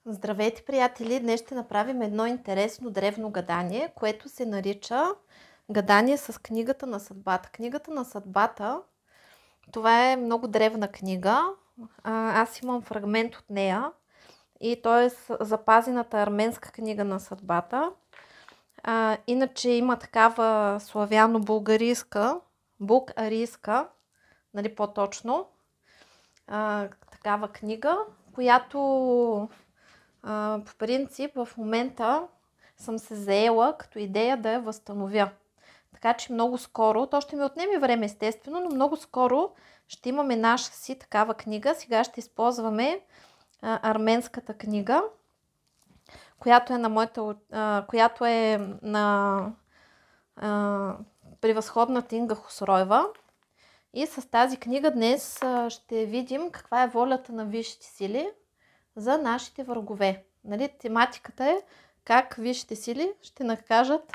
Здравейте, приятели! Днес ще направим едно интересно древно гадание, което се нарича гадание с книгата на съдбата. Книгата на съдбата, това е много древна книга. Аз имам фрагмент от нея и то е запазената арменска книга на съдбата. Иначе има такава славяно-българийска, булгарийска, нали по-точно, такава книга, която по принцип в момента съм се заела като идея да я възстановя. Така че много скоро, то ще ми отнеме време естествено, но много скоро ще имаме наша си такава книга. Сега ще използваме арменската книга, която е на превъзходната Инга Хусроева. И с тази книга днес ще видим каква е волята на висшите сили за нашите врагове. Нали, тематиката е как висшите сили ще накажат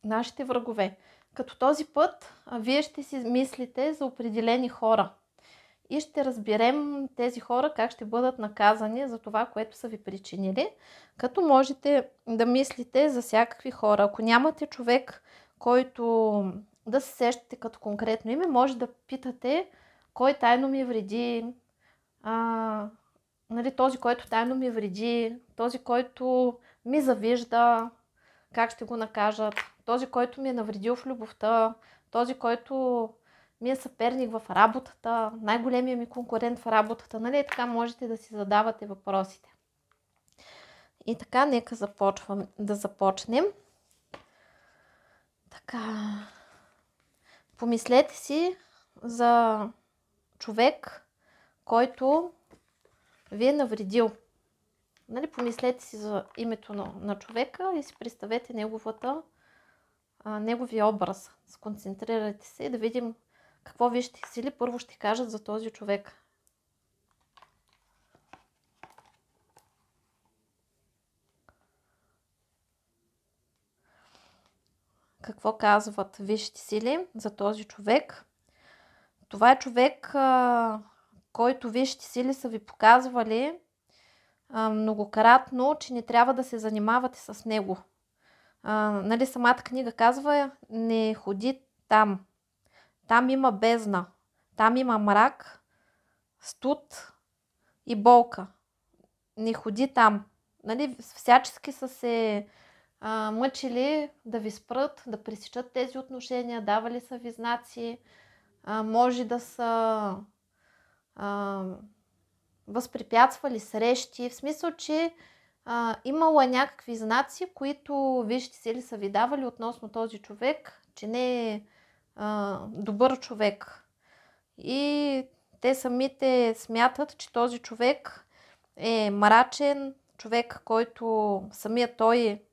нашите врагове. Като този път вие ще си мислите за определени хора и ще разберем тези хора как ще бъдат наказани за това, което са ви причинили. Като можете да мислите за всякакви хора. Ако нямате човек, който да се сещате като конкретно име, може да питате кой тайно ми вреди, нали, този, който тайно ми вреди, този, който ми завижда, как ще го накажат, този, който ми е навредил в любовта, този, който ми е съперник в работата, най-големия ми конкурент в работата. Нали, така можете да си задавате въпросите. И така, нека да започнем. Така, помислете си за човек, който ви е навредил. Нали, помислете си за името на човека и си представете неговия образ. Сконцентрирайте се и да видим какво висшите сили първо ще кажат за този човек. Какво казват висшите сили за този човек? Това е човек, който висшите сили са ви показвали многократно, че не трябва да се занимавате с него. Нали, самата книга казва: не ходи там. Там има бездна. Там има мрак, студ и болка. Не ходи там. Нали, всячески са се мъчили да ви спрат, да пресечат тези отношения, давали са ви знаци, може да са възпрепятствали срещи, в смисъл, че имало е някакви знаци, които висшите сили са ви давали относно този човек, че не е добър човек. И те самите смятат, че този човек е мрачен, човек, който самият той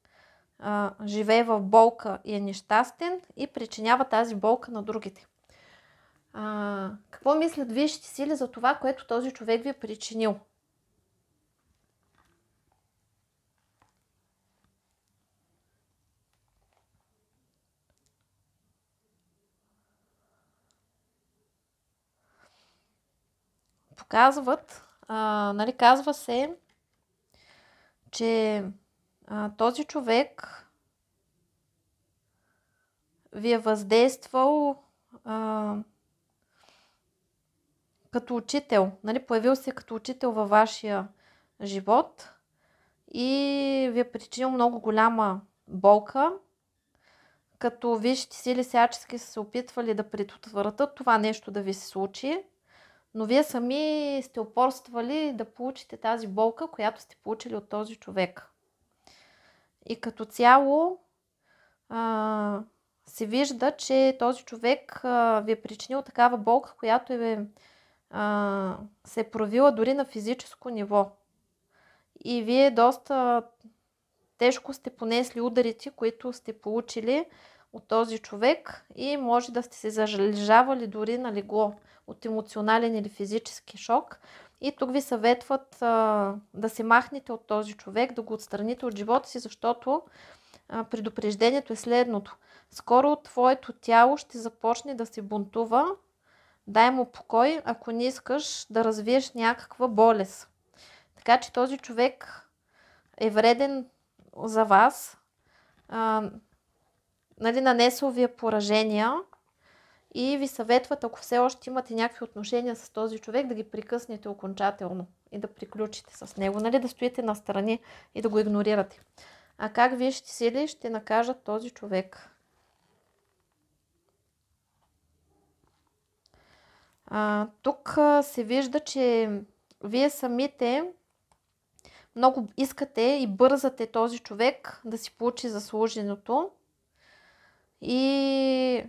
живее в болка и е нещастен и причинява тази болка на другите. Какво мислят висшите сили за това, което този човек ви е причинил? Показват, нали, казва се, че този човек ви е въздействал като учител, нали, появил се като учител във вашия живот и ви е причинил много голяма болка, като висшите сили всячески са се опитвали да предотвратят това нещо да ви се случи, но вие сами сте упорствали да получите тази болка, която сте получили от този човек. И като цяло се вижда, че този човек ви е причинил такава болка, която се е проявила дори на физическо ниво. И вие доста тежко сте понесли ударите, които сте получили от този човек и може да сте се залежавали дори на легло от емоционален или физически шок. И тук ви съветват да се махнете от този човек, да го отстраните от живота си, защото предупреждението е следното. Скоро твоето тяло ще започне да се бунтува. Дай му покой, ако не искаш да развиеш някаква болест. Така че този човек е вреден за вас, нали, нанесъл ви е поражения и ви съветват, ако все още имате някакви отношения с този човек, да ги прекъснете окончателно и да приключите с него, нали, да стоите настрани и да го игнорирате. А как висшите сили ще накажат този човек? Тук се вижда, че вие самите много искате и бързате този човек да си получи заслуженото и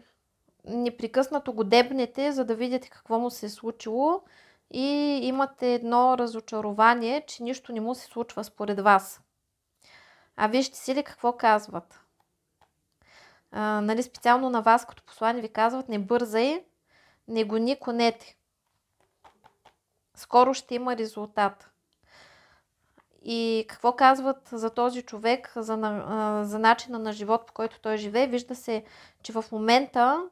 непрекъснато го дебнете, за да видите какво му се е случило и имате едно разочарование, че нищо не му се случва според вас. А вижте си ли какво казват? Нали, специално на вас като послание ви казват: не бързай, не гони конете. Скоро ще има резултат. И какво казват за този човек, за начина на живот, по който той живее? Вижда се, че в момента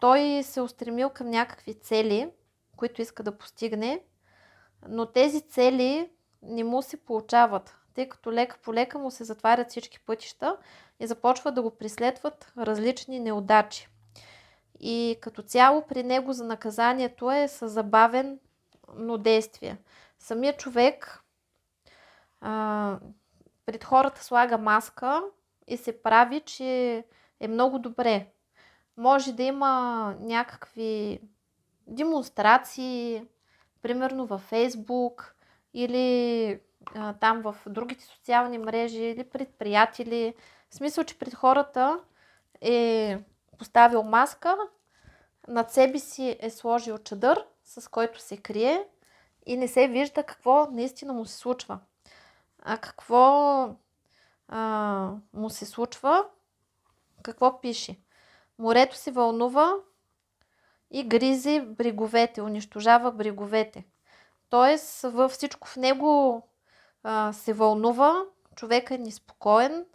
той се е устремил към някакви цели, които иска да постигне, но тези цели не му се получават, тъй като лека по лека му се затварят всички пътища и започват да го преследват различни неудачи. И като цяло при него за наказанието е със забавено действие. Самият човек пред хората слага маска и се прави, че е много добре. Може да има някакви демонстрации, примерно във Фейсбук или там в другите социални мрежи или пред приятели. В смисъл, че пред хората е поставил маска, над себе си е сложил чадър, с който се крие и не се вижда какво наистина му се случва. А какво му се случва? Какво пише? Морето се вълнува и гризи бреговете, унищожава бреговете. Тоест всичко в него се вълнува, човек е неспокоен,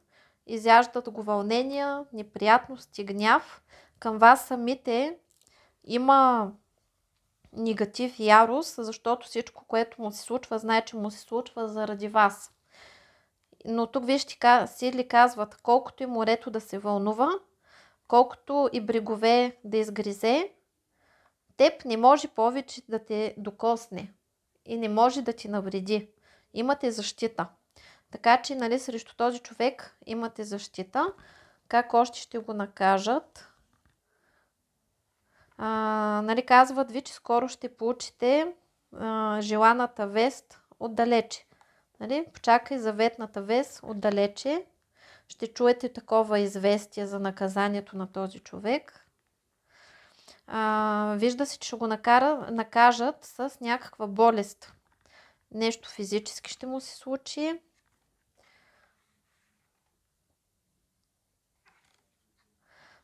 изяждат го вълнения, неприятности, гняв. Към вас самите има негатив и ярост, защото всичко, което му се случва, знае, че му се случва заради вас. Но тук вижте, сили казват: колкото и морето да се вълнува, колкото и брегове да изгризе, теб не може повече да те докосне и не може да ти навреди. Имате защита. Така че, нали, срещу този човек имате защита. Как още ще го накажат? Нали, казват ви, че скоро ще получите желаната вест отдалече. Нали? Почакай заветната вест отдалече. Ще чуете такова известие за наказанието на този човек. Вижда се, че ще го накажат с някаква болест. Нещо физически ще му се случи.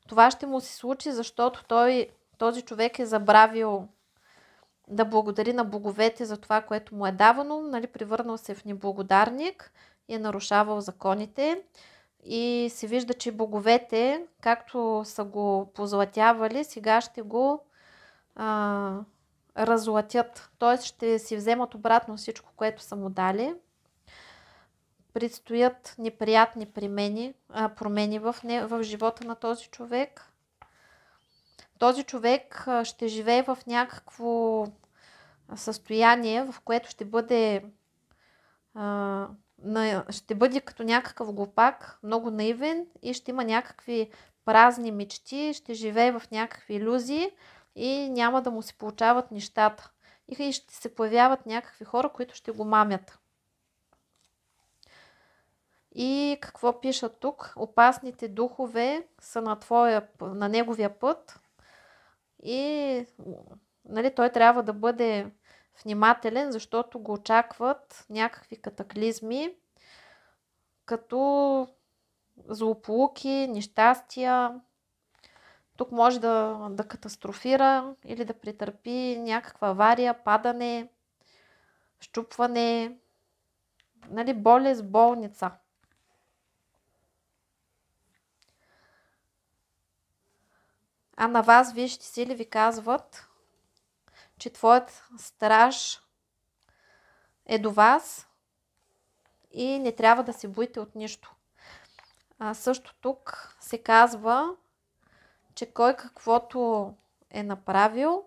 Това ще му се случи, защото този човек е забравил да благодари на боговете за това, което му е давано. Нали, превърнал се в неблагодарник и е нарушавал законите. И се вижда, че боговете, както са го позлатявали, сега ще го разлатят. Т.е. ще си вземат обратно всичко, което са му дали. Предстоят неприятни промени в живота на този човек. Този човек ще живее в някакво състояние, в което ще бъде като някакъв глупак, много наивен и ще има някакви празни мечти, ще живее в някакви илюзии и няма да му се получават нещата. И ще се появяват някакви хора, които ще го мамят. И какво пишат тук? Опасните духове са на неговия път и, нали, той трябва да бъде внимателен, защото го очакват някакви катаклизми, като злополуки, нещастия. Тук може да катастрофира или да претърпи някаква авария, падане, щупване, нали, болест, болница. А на вас висшите сили ви казват, че твоят страж е до вас и не трябва да се боите от нищо. Също тук се казва, че кой каквото е направил,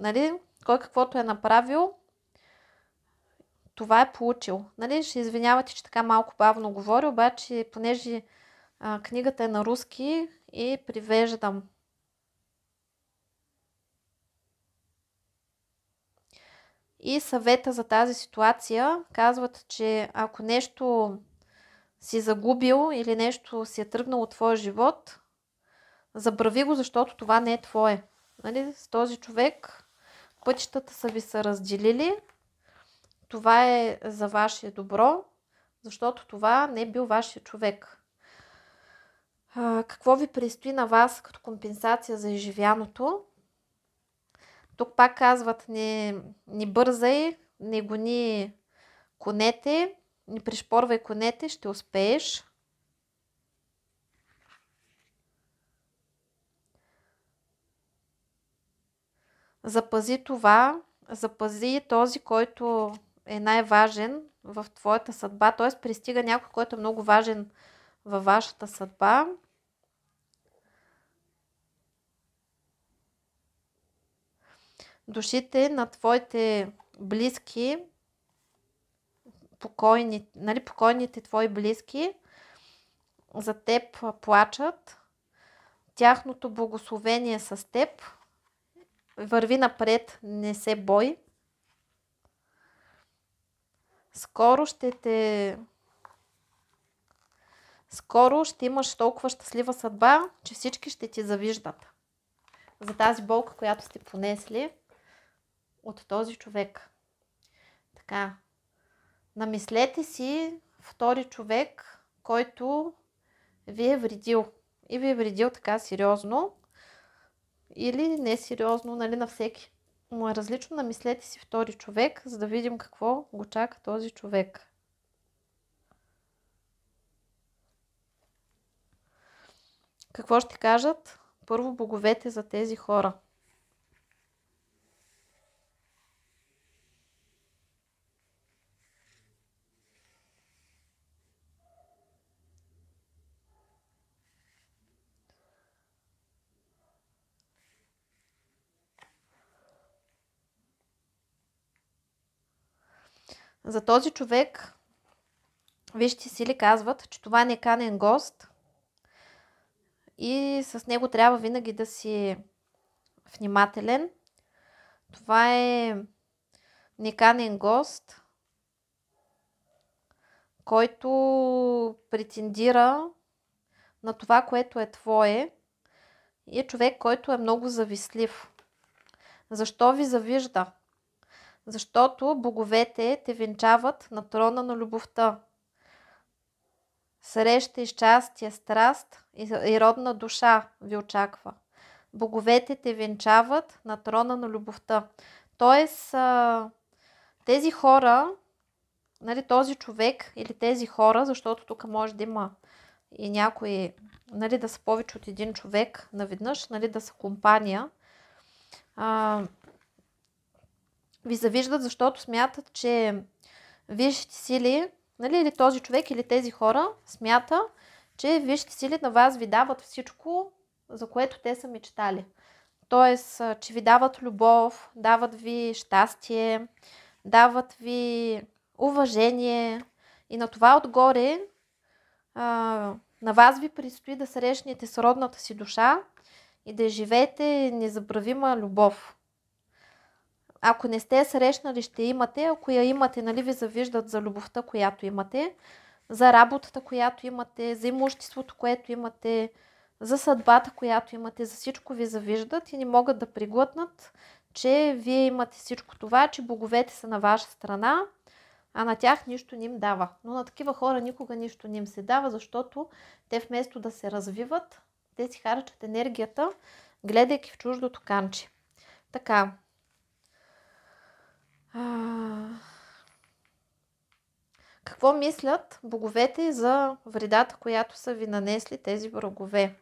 нали, кой каквото е направил, това е получил. Нали, ще извинявате, че така малко бавно говоря, обаче понеже книгата е на руски и привеждам. И съвета за тази ситуация казват, че ако нещо си загубил или нещо си е тръгнало от твоя живот, забрави го, защото това не е твое. Нали? С този човек пътищата са ви се разделили. Това е за ваше добро, защото това не е бил вашия човек. Какво ви предстои на вас като компенсация за изживяното? Тук пак казват, не бързай, не гони конете, не пришпорвай конете, ще успееш. Запази това, запази този, който е най-важен в твоята съдба, т.е. пристига някой, който е много важен във вашата съдба. Душите на твоите близки, покойните твои близки, за теб плачат. Тяхното благословение е с теб. Върви напред, не се бой. Скоро ще имаш толкова щастлива съдба, че всички ще ти завиждат за тази болка, която сте понесли от този човек. Така, намислете си втори човек, който ви е вредил. И ви е вредил така сериозно или несериозно, нали, на всеки му е различно. Намислете си втори човек, за да видим какво го чака този човек. Какво ще кажат първо боговете за тези хора? За този човек висшите сили казват, че това е неканен гост и с него трябва винаги да си внимателен. Това е неканен гост, който претендира на това, което е твое, и е човек, който е много завистлив. Защо ви завижда? Защото боговете те венчават на трона на любовта. Среща и щастие, страст и родна душа ви очаква. Боговете те венчават на трона на любовта. Тоест, тези хора, нали, този човек или тези хора, защото тук може да има и някои, нали, да са повече от един човек наведнъж, нали, да са компания, ви завиждат, защото смятат, че висшите сили, нали, или този човек, или тези хора смята, че висшите сили на вас ви дават всичко, за което те са мечтали. Тоест, че ви дават любов, дават ви щастие, дават ви уважение и на това отгоре на вас ви предстои да срещнете с родната си душа и да живеете незабравима любов. Ако не сте срещнали, ще имате. Ако я имате, нали, ви завиждат за любовта, която имате, за работата, която имате, за имуществото, което имате, за съдбата, която имате, за всичко ви завиждат и не могат да приглътнат, че вие имате всичко това, че боговете са на ваша страна, а на тях нищо не им дава. Но на такива хора никога нищо не им се дава, защото те вместо да се развиват, те си харчат енергията, гледайки в чуждото канче. Така. Какво мислят боговете за вредата, която са ви нанесли тези врагове?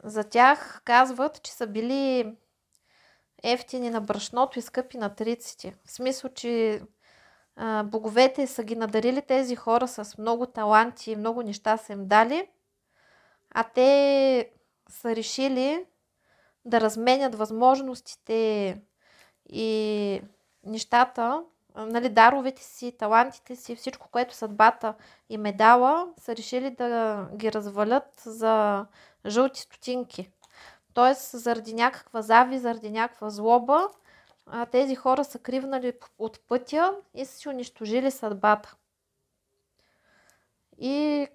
За тях казват, че са били ефтини на брашното и скъпи на триците. В смисъл, че боговете са ги надарили тези хора с много таланти и много неща са им дали, а те са решили да разменят възможностите и нещата, нали, даровете си, талантите си, всичко, което съдбата им е дала, са решили да ги развалят за жълти стотинки. Тоест, заради някаква завист, заради някаква злоба, тези хора са кривнали от пътя и са си унищожили съдбата. И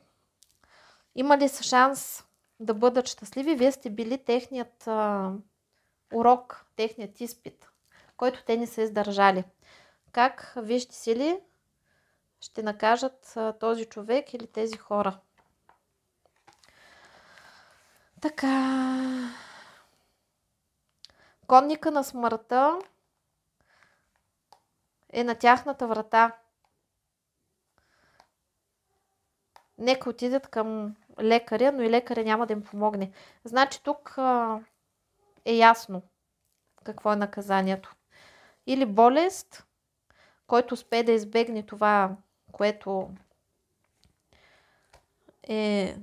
имали са шанс да бъдат щастливи, вие сте били техният урок, техният изпит, който те не са издържали. Как вижте си ли ще накажат този човек или тези хора? Така. Конника на смъртта е на тяхната врата. Нека отидат към лекаря, но и лекаря няма да им помогне. Значи тук е ясно какво е наказанието. Или болест, който успее да избегне това, което е,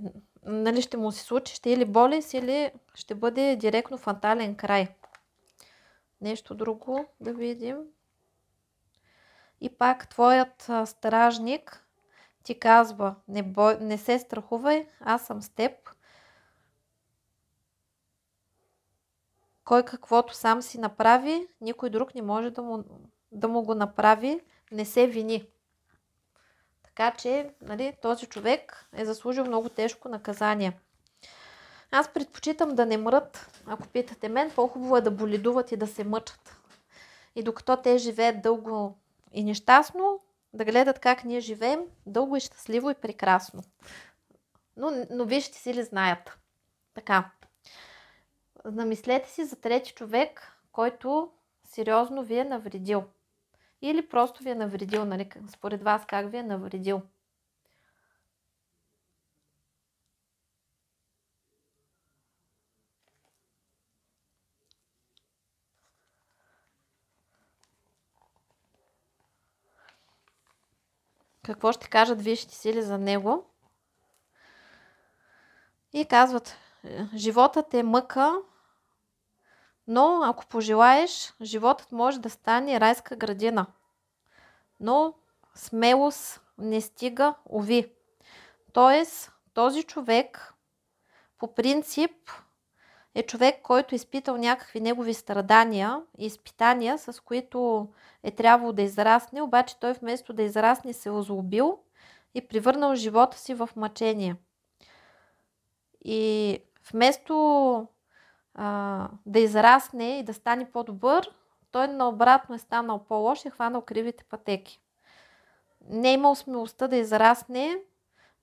нали, ще му се случи, ще или болест, или ще бъде директно фатален край. Нещо друго да видим. И пак твоят стражник ти казва, не се страхувай, аз съм с теб. Кой каквото сам си направи, никой друг не може да му го направи, не се вини. Така че, нали, този човек е заслужил много тежко наказание. Аз предпочитам да не мрат, ако питате мен, по-хубаво е да боледуват и да се мъчат. И докато те живеят дълго и нещастно, да гледат как ние живеем дълго и щастливо и прекрасно. Но вижте си ли знаят. Така. Намислете си за трети човек, който сериозно ви е навредил. Или просто ви е навредил, нали, според вас как ви е навредил. Какво ще кажат висшите сили за него? И казват, животът е мъка, но ако пожелаеш, животът може да стане райска градина. Но смелост не стига, уви. Тоест, този човек по принцип е човек, който е изпитал някакви негови страдания и изпитания, с които е трябвало да израсне, обаче той вместо да израсне се е озлобил и превърнал живота си в мъчение. И вместо да израсне и да стане по-добър, той наобратно е станал по-лош и е хванал кривите пътеки. Не е имал смелостта да израсне,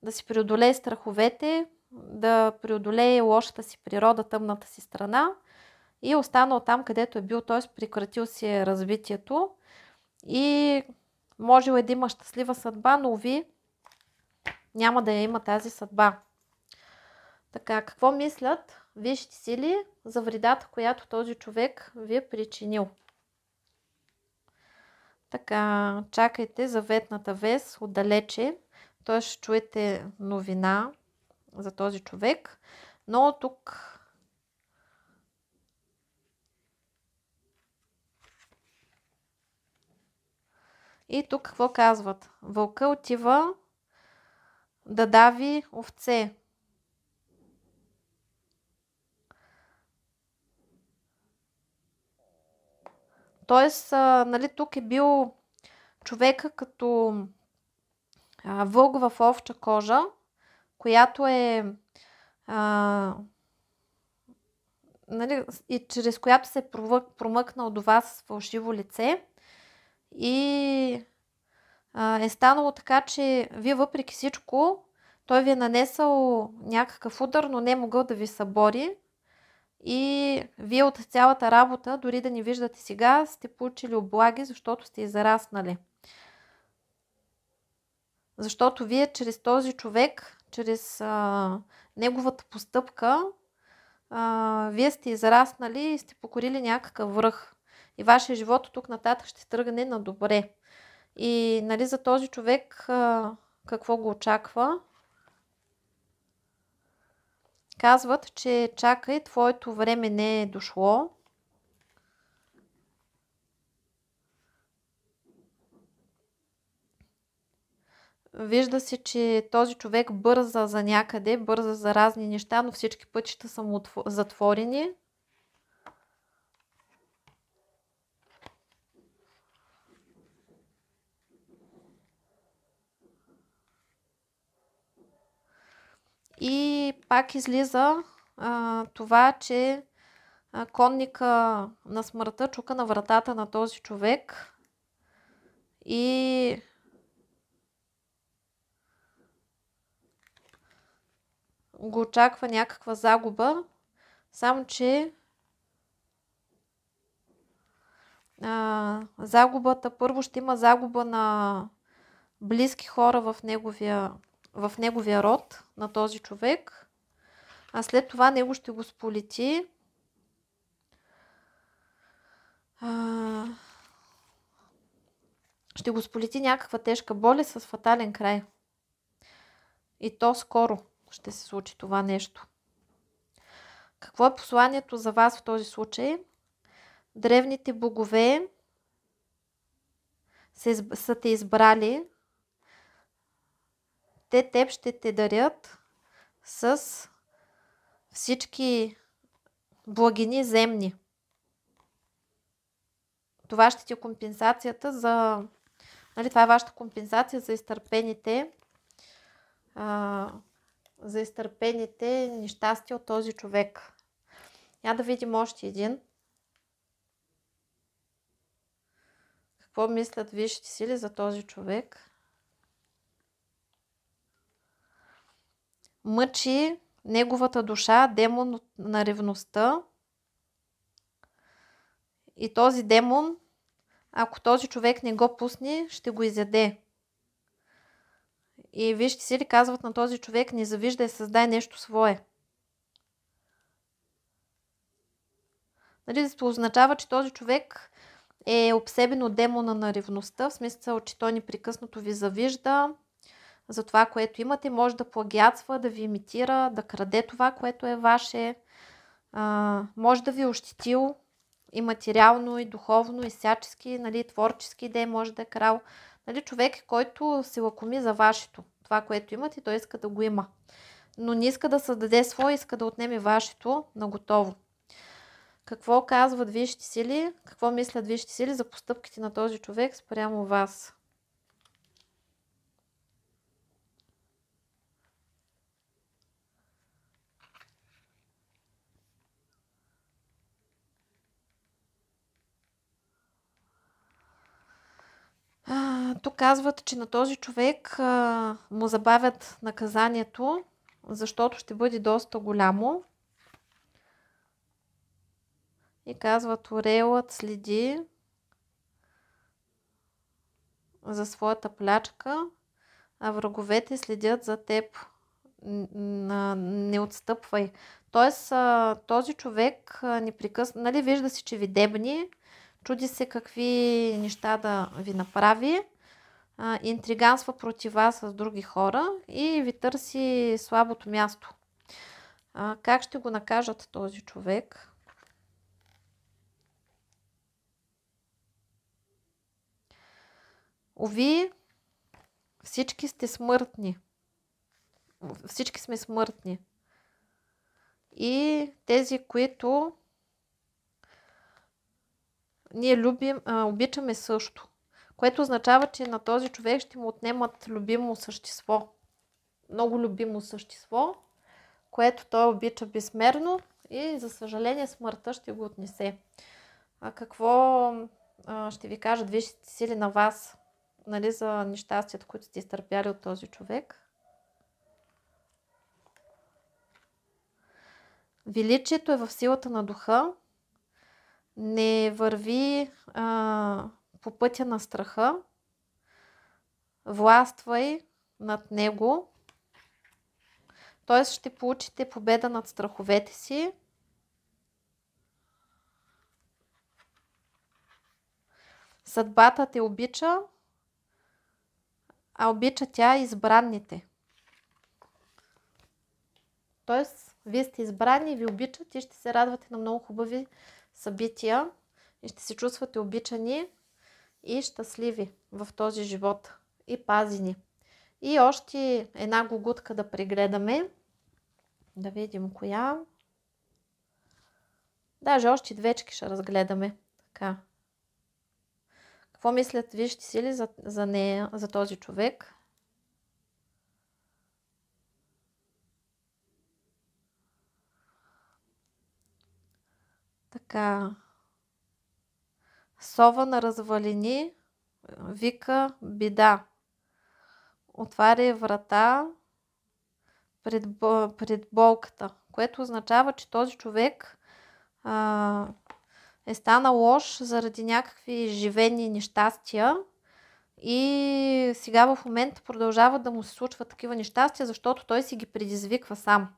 да си преодолее страховете, да преодолее лошата си природа, тъмната си страна и е останал там, където е бил, т.е. прекратил си развитието и можел е да има щастлива съдба, но уви, няма да я има тази съдба. Така, какво мислят висшите сили за вредата, която този човек ви е причинил? Така, чакайте заветната вест отдалече, т.е. ще чуете новина за този човек, но тук и тук какво казват? Вълка отива да дави овце. Тоест, нали, тук е бил човека като вълк в овча кожа, която е нали, и чрез която се е промъкнал до вас с фалшиво лице и е станало така, че вие въпреки всичко, той ви е нанесъл някакъв удар, но не е могъл да ви събори и вие от цялата работа, дори да не виждате сега, сте получили облаги, защото сте израснали. Защото вие чрез този човек, чрез неговата постъпка, вие сте израснали и сте покорили някакъв връх. И вашия живот от тук нататък ще тръгне на добре. И нали, за този човек какво го очаква? Казват, че чакай, твоето време не е дошло. Вижда се, че този човек бърза за някъде, бърза за разни неща, но всички пътища са му затворени. И пак излиза това, че конника на смъртта чука на вратата на този човек и го очаква някаква загуба, само че загубата, първо ще има загуба на близки хора в неговия род, на този човек, а след това него ще го сполети някаква тежка болест с фатален край. И то скоро ще се случи това нещо. Какво е посланието за вас в този случай? Древните богове са те избрали. Те теб ще те дарят с всички благини земни. Това ще ти е компенсацията за... Нали, това е вашата компенсация за изтърпените нещастия от този човек. Я да видим още един. Какво мислят висшите сили за този човек? Мъчи неговата душа демон на ревността. И този демон, ако този човек не го пусне, ще го изяде. И вижте сили казват на този човек: не завиждай, създай нещо свое. Нали, означава, че този човек е обсебен от демона на ревността, в смисъл, че той непрекъснато ви завижда за това, което имате, може да плагиатства, да ви имитира, да краде това, което е ваше, може да ви е ощетил и материално, и духовно, и всячески, нали, творчески идеи, може да е крал. Нали, човек, който се лакоми за вашето. Това, което имате, той иска да го има. Но не иска да създаде свое, иска да отнеме вашето наготово. Какво казват висшите сили? Какво мислят висшите сили за постъпките на този човек спрямо вас? Тук казват, че на този човек му забавят наказанието, защото ще бъде доста голямо. И казват, орелът следи за своята плячка, а враговете следят за теб. Не отстъпвай. Тоест, този човек непрекъснато, нали, вижда си, че ви дебни, чуди се какви неща да ви направи, интриганства против вас с други хора и ви търси слабото място. Как ще го накажат този човек? Ови, всички сте смъртни. Всички сме смъртни. И тези, които ние обичаме също. Което означава, че на този човек ще му отнемат любимо същество. Много любимо същество, което той обича безмерно и за съжаление смъртта ще го отнесе. Какво ще ви кажат висшите сили на вас, нали, за нещастията, които сте изтърпяли от този човек? Величието е в силата на духа. Не върви по пътя на страха. Властвай над него. Т.е. ще получите победа над страховете си. Съдбата те обича, а обича тя избранните. Тоест, вие сте избрани и ви обичат и ще се радвате на много хубави събития и ще се чувствате обичани и щастливи в този живот и пазени. И още една гугутка да прегледаме. Да видим коя. Даже още двечки ще разгледаме. Така. Какво мислят вижте сили за нея, за този човек? Така. Сова на развалини, вика беда. Отваря врата пред болката, което означава, че този човек е станал лош заради някакви живени нещастия и сега в момента продължава да му се случват такива нещастия, защото той си ги предизвиква сам.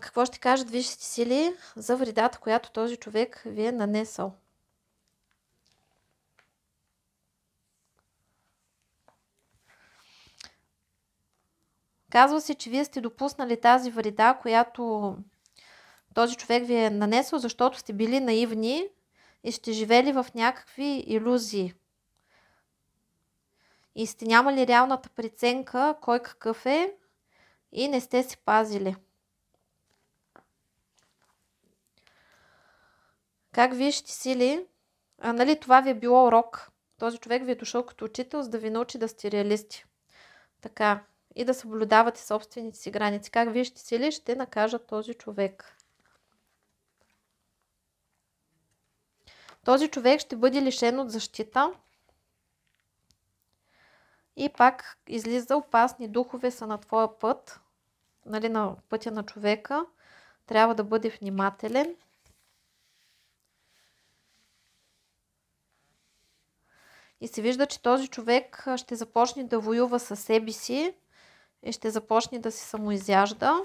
Какво ще кажат висшите сили за вредата, която този човек ви е нанесъл? Казва се, че вие сте допуснали тази вреда, която този човек ви е нанесъл, защото сте били наивни и сте живели в някакви илюзии. И сте нямали реалната преценка кой какъв е и не сте се пазили. Как вижте сили, нали това ви е било урок. Този човек ви е дошъл като учител, за да ви научи да сте реалисти. Така. И да съблюдавате собствените си граници. Как вижте сили ще накажат този човек. Този човек ще бъде лишен от защита. И пак излиза опасни духове са на твоя път. Нали, на пътя на човека. Трябва да бъде внимателен. И се вижда, че този човек ще започне да воюва със себе си и ще започне да се самоизяжда.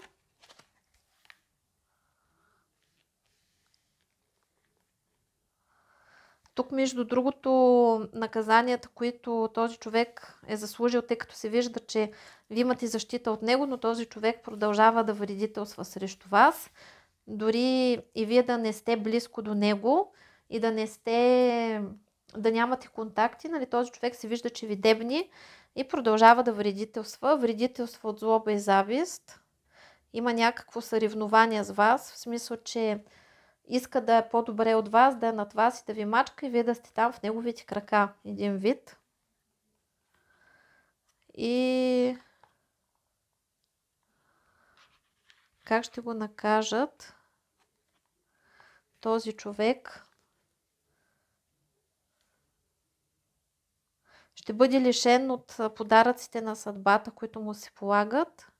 Тук, между другото, наказанията, които този човек е заслужил, тъй като се вижда, че ви имате защита от него, но този човек продължава да вредителства срещу вас. Дори и вие да не сте близко до него и да нямате контакти, нали, този човек се вижда, че ви дебни и продължава да вредителства. Вредителства от злоба и завист. Има някакво съревнование с вас, в смисъл, че иска да е по-добре от вас, да е над вас и да ви мачка и вие да сте там в неговите крака. Един вид. И как ще го накажат този човек? Ще бъде лишен от подаръците на съдбата, които му се полагат.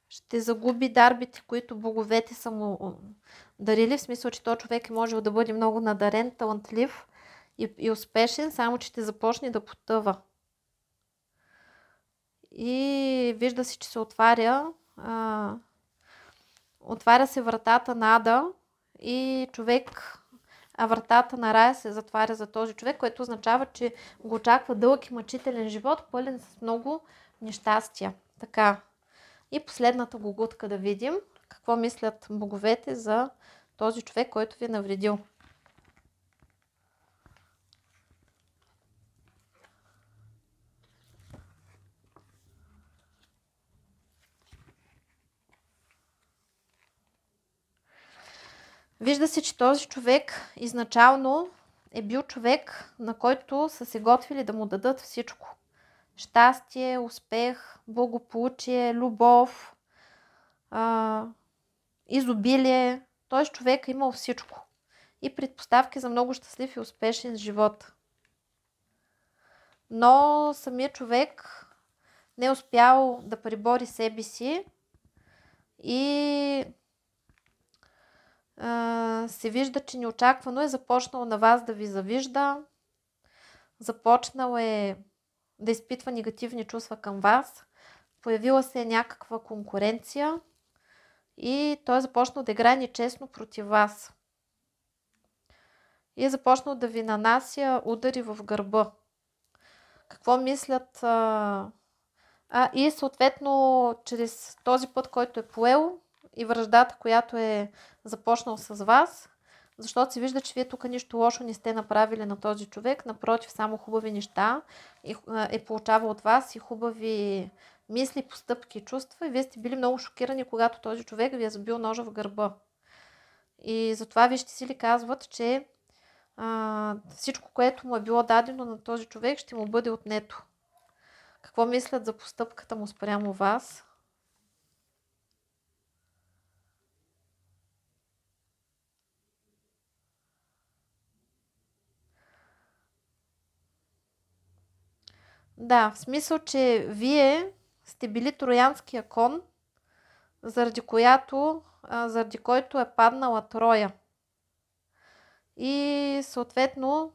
Ще загуби дарбите, които боговете са му дарили, в смисъл, че този човек е можел да бъде много надарен, талантлив и успешен, само че ще започне да потъва. И вижда се, че се отваря се вратата на ада и вратата на рая се затваря за този човек, което означава, че го очаква дълъг и мъчителен живот, пълен с много нещастия. Така. И последната гугутка да видим какво мислят боговете за този човек, който ви е навредил. Вижда се, че този човек изначално е бил човек, на който са се готвили да му дадат всичко. Щастие, успех, благополучие, любов, изобилие. Този човек е имал всичко. И предпоставки за много щастлив и успешен живот. Но самият човек не е успял да пребори себе си и се вижда, че неочаквано е започнал на вас да ви завижда. Започнал е да изпитва негативни чувства към вас. Появила се е някаква конкуренция и той е започнал да играе нечестно против вас. и е започнал да ви нанася удари в гърба. Какво мислят? И съответно, чрез този път, който е поел и враждата, която е започнал с вас, защото се вижда, че вие тук нищо лошо не сте направили на този човек, напротив, само хубави неща е получавал от вас и хубави мисли, постъпки и чувства, и вие сте били много шокирани, когато този човек ви е забил ножа в гърба. И затова вижте си ли казват, че всичко, което му е било дадено на този човек, ще му бъде отнето. Какво мислят за постъпката му спрямо вас? Да, в смисъл, че вие сте били троянския кон, заради който е паднала Троя. И съответно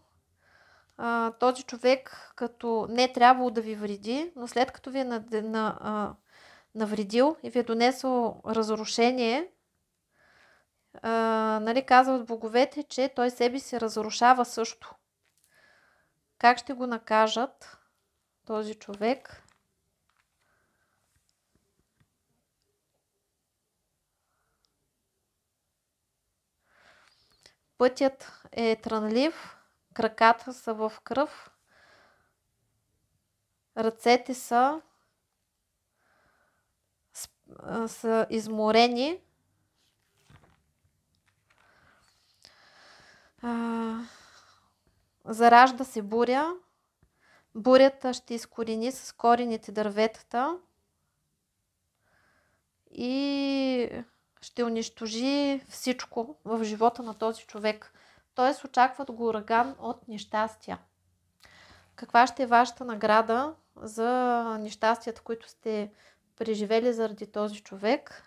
този човек като не е трябвало да ви вреди, но след като ви е навредил и ви е донесъл разрушение, нали, казват боговете, че той себе си разрушава също. Как ще го накажат този човек? Пътят е трънлив, краката са в кръв, ръцете са изморени. Заражда се буря. Бурята ще изкорени с корените дърветата и ще унищожи всичко в живота на този човек. Тоест очакват го ураган от нещастия. Каква ще е вашата награда за нещастията, които сте преживели заради този човек?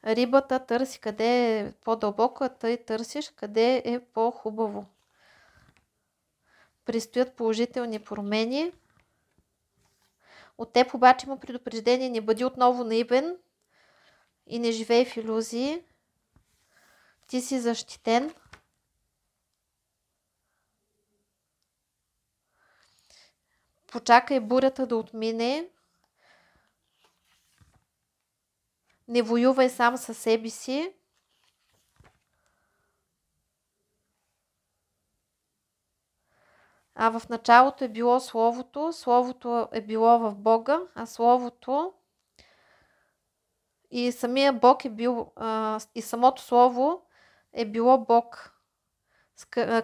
Рибата търси къде е по-дълбоко, а тъй търсиш къде е по-хубаво. Предстоят положителни промени. От теб обаче има предупреждение: не бъди отново наивен и не живей в илюзии. Ти си защитен. Почакай бурята да отмине. Не воювай сам със себе си. В началото е било Словото, Словото е било в Бога, а Словото и самия Бог е бил, и самото Слово е било Бог.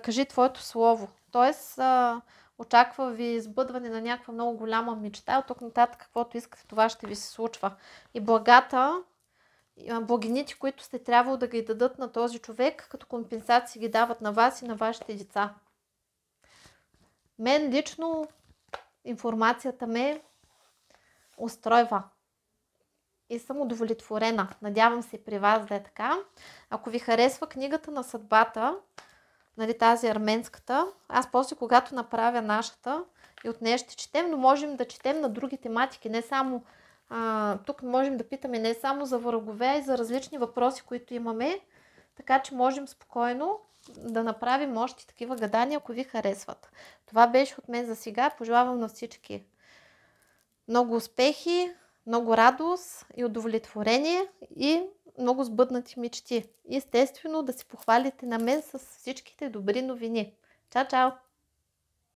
Кажи твоето Слово. Тоест, очаква ви сбъдване на някаква много голяма мечта. От тук нататък, каквото искате, това ще ви се случва. И благините, които сте трябвало да ги дадат на този човек, като компенсации ги дават на вас и на вашите деца. Мен лично информацията ме устройва и съм удовлетворена. Надявам се при вас да е така. Ако ви харесва книгата на съдбата, нали, тази арменската, аз после, когато направя нашата, и от нея ще четем, но можем да четем на други тематики, не само тук можем да питаме не само за врагове, а и за различни въпроси, които имаме, така че можем спокойно да направим още такива гадания, ако ви харесват. Това беше от мен за сега. Пожелавам на всички много успехи, много радост и удовлетворение и много сбъднати мечти. Естествено да се похвалите на мен с всичките добри новини. Чао, чао!